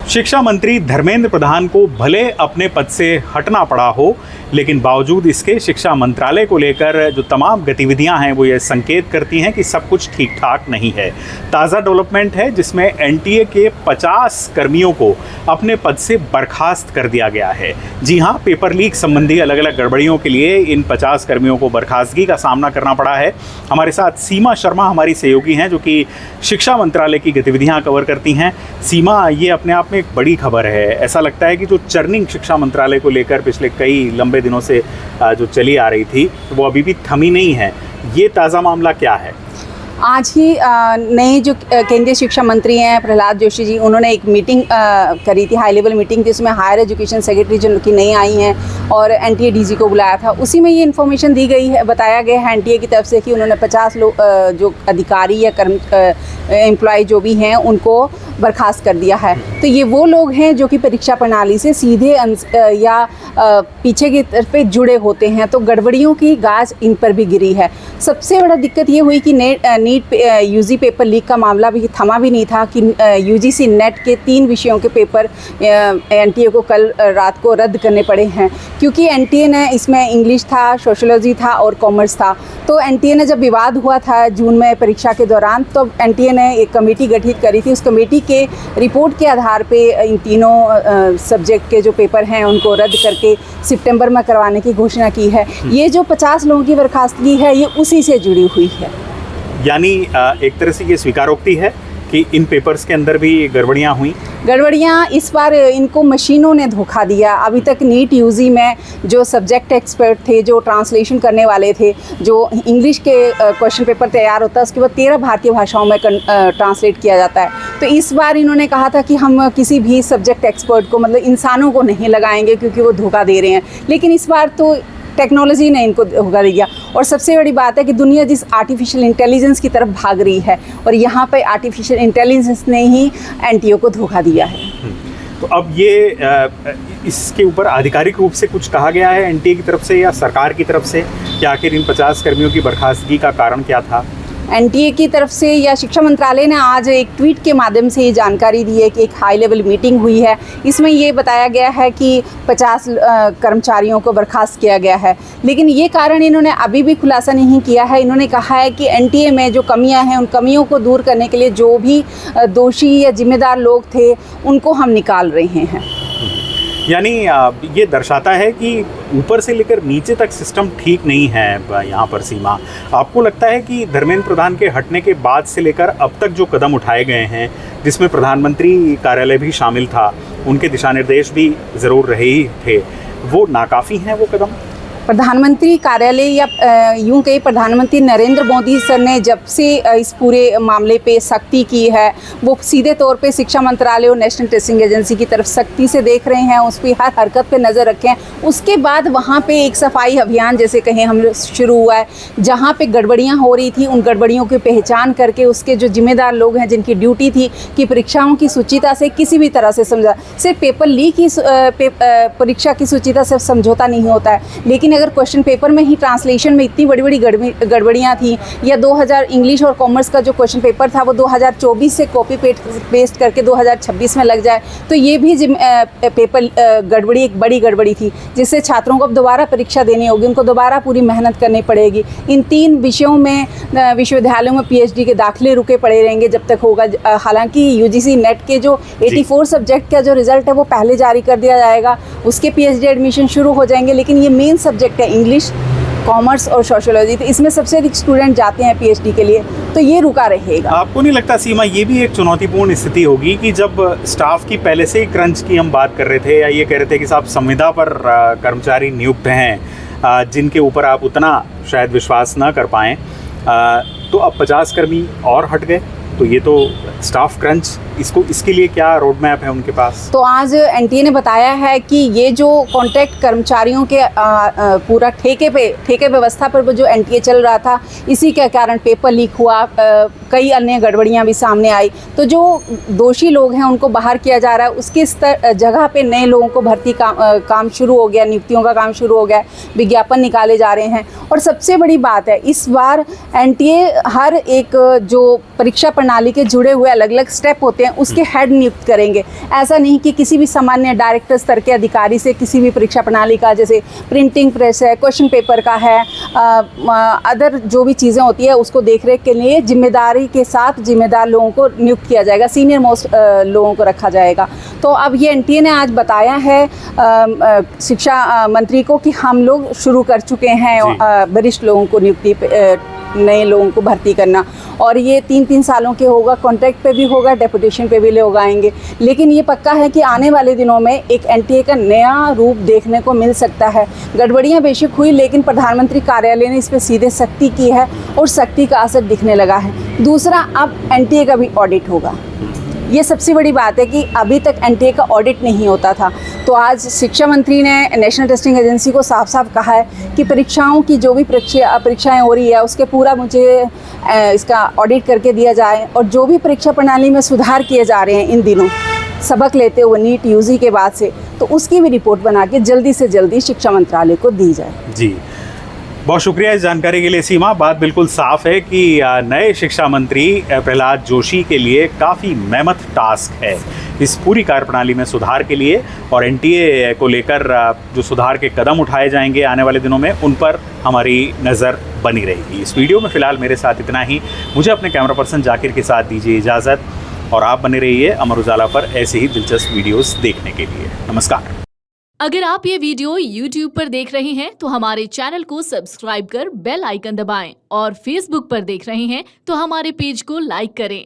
शिक्षा मंत्री धर्मेंद्र प्रधान को भले अपने पद से हटना पड़ा हो, लेकिन बावजूद इसके शिक्षा मंत्रालय को लेकर जो तमाम गतिविधियां हैं वो ये संकेत करती हैं कि सब कुछ ठीक ठाक नहीं है। ताज़ा डेवलपमेंट है जिसमें एनटीए के 50 कर्मियों को अपने पद से बर्खास्त कर दिया गया है। जी हाँ, पेपर लीक संबंधी अलग अलग गड़बड़ियों के लिए इन 50 कर्मियों को बर्खास्तगी का सामना करना पड़ा है। हमारे साथ सीमा शर्मा हमारी सहयोगी हैं जो कि शिक्षा मंत्रालय की गतिविधियाँ कवर करती हैं। सीमा, ये अपने आप में एक बड़ी खबर है। ऐसा लगता है कि जो चर्निंग शिक्षा मंत्रालय को लेकर पिछले कई लंबे दिनों से जो चली आ रही थी वो अभी भी थमी नहीं है। ये ताज़ा मामला क्या है? आज ही नए जो केंद्रीय शिक्षा मंत्री हैं प्रहलाद जोशी जी, उन्होंने एक मीटिंग करी थी, हाई लेवल मीटिंग, जिसमें हायर एजुकेशन सेक्रेटरी जो कि नई आई हैं और एनटीए डीजी को बुलाया था। उसी में ये इन्फॉर्मेशन दी गई है, बताया गया है एनटीए की तरफ से कि उन्होंने 50 लोग जो अधिकारी या एम्प्लॉय जो भी हैं उनको बर्खास्त कर दिया है। तो ये वो लोग हैं जो कि परीक्षा प्रणाली से सीधे या पीछे की तरफ पे जुड़े होते हैं, तो गड़बड़ियों की गाज इन पर भी गिरी है। सबसे बड़ा दिक्कत ये हुई कि नीट यूजी पेपर लीक का मामला भी थमा भी नहीं था कि यूजीसी नेट के 3 विषयों के पेपर एनटीए को कल रात को रद्द करने पड़े हैं, क्योंकि एनटीए ने इसमें इंग्लिश था, सोशियोलॉजी था और कॉमर्स था। तो एनटीए ने जब विवाद हुआ था जून में परीक्षा के दौरान, तो एनटीए ने एक कमेटी गठित करी थी। उस कमेटी के रिपोर्ट के आधार पे इन तीनों सब्जेक्ट के जो पेपर हैं उनको रद्द करके सितंबर में करवाने की घोषणा की है। ये जो 50 लोगों की बर्खास्तगी है ये उसी से जुड़ी हुई है। यानी एक तरह से ये स्वीकारोक्ति है कि इन पेपर्स के अंदर भी गड़बड़ियाँ हुई। गड़बड़ियाँ इस बार इनको मशीनों ने धोखा दिया। अभी तक नीट यूजी में जो सब्जेक्ट एक्सपर्ट थे, जो ट्रांसलेशन करने वाले थे, जो इंग्लिश के क्वेश्चन पेपर तैयार होता है उसके बाद 13 भारतीय भाषाओं में ट्रांसलेट किया जाता है। तो इस बार इन्होंने कहा था कि हम किसी भी सब्जेक्ट एक्सपर्ट को, मतलब इंसानों को नहीं लगाएंगे क्योंकि वो धोखा दे रहे हैं, लेकिन इस बार तो टेक्नोलॉजी ने इनको धोखा दिया। और सबसे बड़ी बात है कि दुनिया जिस आर्टिफिशियल इंटेलिजेंस की तरफ भाग रही है और यहाँ पे आर्टिफिशियल इंटेलिजेंस ने ही एनटीए को धोखा दिया है। तो अब ये इसके ऊपर आधिकारिक रूप से कुछ कहा गया है एनटीए की तरफ से या सरकार की तरफ से कि आखिर इन 50 कर्मियों की बर्खास्तगी का कारण क्या था? एनटीए की तरफ से या शिक्षा मंत्रालय ने आज एक ट्वीट के माध्यम से ये जानकारी दी है कि एक हाई लेवल मीटिंग हुई है। इसमें ये बताया गया है कि 50 कर्मचारियों को बर्खास्त किया गया है, लेकिन ये कारण इन्होंने अभी भी खुलासा नहीं किया है। इन्होंने कहा है कि एनटीए में जो कमियां हैं उन कमियों को दूर करने के लिए जो भी दोषी या जिम्मेदार लोग थे उनको हम निकाल रहे हैं। यानी ये दर्शाता है कि ऊपर से लेकर नीचे तक सिस्टम ठीक नहीं है यहाँ पर। सीमा, आपको लगता है कि धर्मेंद्र प्रधान के हटने के बाद से लेकर अब तक जो कदम उठाए गए हैं, जिसमें प्रधानमंत्री कार्यालय भी शामिल था, उनके दिशा निर्देश भी ज़रूर रहे ही थे, वो नाकाफ़ी हैं वो कदम? प्रधानमंत्री कार्यालय या यूं कहीं प्रधानमंत्री नरेंद्र मोदी सर ने जब से इस पूरे मामले पे सख्ती की है, वो सीधे तौर पे शिक्षा मंत्रालय और नेशनल टेस्टिंग एजेंसी की तरफ सख्ती से देख रहे हैं, उस पर हर हरकत पे नज़र रखें। उसके बाद वहाँ पे एक सफाई अभियान जैसे कहें हम शुरू हुआ है, जहाँ पे गड़बड़ियाँ हो रही थी उन गड़बड़ियों की पहचान करके उसके जो जिम्मेदार लोग हैं जिनकी ड्यूटी थी कि परीक्षाओं की सुचिता से किसी भी तरह से समझा, सिर्फ पेपर लीक ही परीक्षा की सुचिता से समझौता नहीं होता है, लेकिन अगर क्वेश्चन पेपर में ही ट्रांसलेशन में इतनी बड़ी बड़ी गड़बड़ियाँ थी, या 2000 इंग्लिश और कॉमर्स का जो क्वेश्चन पेपर था वो 2024 से कॉपी पेस्ट करके 2026 में लग जाए, तो ये भी पेपर गड़बड़ी एक बड़ी गड़बड़ी थी, जिससे छात्रों को अब दोबारा परीक्षा देनी होगी, उनको दोबारा पूरी मेहनत करनी पड़ेगी। इन 3 विषयों में विश्वविद्यालयों में पीएचडी के दाखिले रुके पड़े रहेंगे जब तक होगा। हालांकि यूजीसी नेट के जो 84 सब्जेक्ट का जो रिजल्ट है वो पहले जारी कर दिया जाएगा, उसके पीएचडी एडमिशन शुरू हो जाएंगे, लेकिन ये मेन सब्जेक्ट है इंग्लिश, कॉमर्स और सोशियोलॉजी, तो इसमें सबसे अधिक स्टूडेंट जाते हैं पीएचडी के लिए, तो ये रुका रहेगा। आपको नहीं लगता सीमा, ये भी एक चुनौतीपूर्ण स्थिति होगी कि जब स्टाफ की पहले से ही क्रंच की हम बात कर रहे थे या ये कह रहे थे कि साहब संविदा पर कर्मचारी नियुक्त हैं जिनके ऊपर आप उतना शायद विश्वास ना कर पाएँ, तो अब 50 कर्मी और हट गए, तो ये तो स्टाफ क्रंच, इसके लिए क्या रोड मैप है उनके पास? तो आज एनटीए ने बताया है कि ये जो कॉन्ट्रैक्ट कर्मचारियों के पूरा ठेके व्यवस्था पर जो एनटीए चल रहा था, इसी के कारण पेपर लीक हुआ, कई अन्य गड़बड़ियां भी सामने आई। तो जो दोषी लोग हैं उनको बाहर किया जा रहा है, उसके जगह पे नए लोगों को भर्ती काम शुरू हो गया, नियुक्तियों का काम शुरू हो गया, विज्ञापन निकाले जा रहे हैं। और सबसे बड़ी बात है, इस बार एनटीए हर एक जो परीक्षा प्रणाली के जुड़े हुए अलग अलग स्टेप होते हैं हैं उसके हेड नियुक्त करेंगे। ऐसा नहीं कि किसी भी सामान्य डायरेक्टर स्तर के अधिकारी से किसी भी परीक्षा प्रणाली का, जैसे प्रिंटिंग प्रेस है, क्वेश्चन पेपर का है, अदर जो भी चीज़ें होती है उसको देखरेख के लिए जिम्मेदारी के साथ जिम्मेदार लोगों को नियुक्त किया जाएगा, सीनियर मोस्ट लोगों को रखा जाएगा। तो अब ये एनटीए ने आज बताया है शिक्षा मंत्री को कि हम लोग शुरू कर चुके हैं वरिष्ठ लोगों को नियुक्ति, नए लोगों को भर्ती करना, और ये 3-3 सालों के होगा, कॉन्ट्रैक्ट पे भी होगा, डेपुटेशन पे भी लोग आएंगे। लेकिन ये पक्का है कि आने वाले दिनों में एक एनटीए का नया रूप देखने को मिल सकता है। गड़बड़ियाँ बेशक हुई, लेकिन प्रधानमंत्री कार्यालय ने इस पर सीधे सख्ती की है और सख्ती का असर दिखने लगा है। दूसरा, अब एनटीए का भी ऑडिट होगा। ये सबसे बड़ी बात है कि अभी तक एनटीए का ऑडिट नहीं होता था। तो आज शिक्षा मंत्री ने नेशनल टेस्टिंग एजेंसी को साफ साफ कहा है कि परीक्षाओं की जो भी परीक्षाएं हो रही है उसके पूरा मुझे इसका ऑडिट करके दिया जाए, और जो भी परीक्षा प्रणाली में सुधार किए जा रहे हैं इन दिनों सबक लेते हुए नीट यूजी के बाद से, तो उसकी भी रिपोर्ट बना के जल्दी से जल्दी शिक्षा मंत्रालय को दी जाए। जी, बहुत शुक्रिया इस जानकारी के लिए सीमा। बात बिल्कुल साफ है कि नए शिक्षा मंत्री प्रहलाद जोशी के लिए काफ़ी मेहनत टास्क है इस पूरी कार्यप्रणाली में सुधार के लिए, और एनटीए को लेकर जो सुधार के कदम उठाए जाएंगे आने वाले दिनों में उन पर हमारी नज़र बनी रहेगी। इस वीडियो में फ़िलहाल मेरे साथ इतना ही। मुझे अपने कैमरा पर्सन जाकिर के साथ दीजिए इजाज़त, और आप बने रहिए अमर उजाला पर ऐसे ही दिलचस्प वीडियोस देखने के लिए। नमस्कार। अगर आप ये वीडियो YouTube पर देख रहे हैं तो हमारे चैनल को सब्सक्राइब कर बेल आइकन दबाएं, और Facebook पर देख रहे हैं तो हमारे पेज को लाइक करें।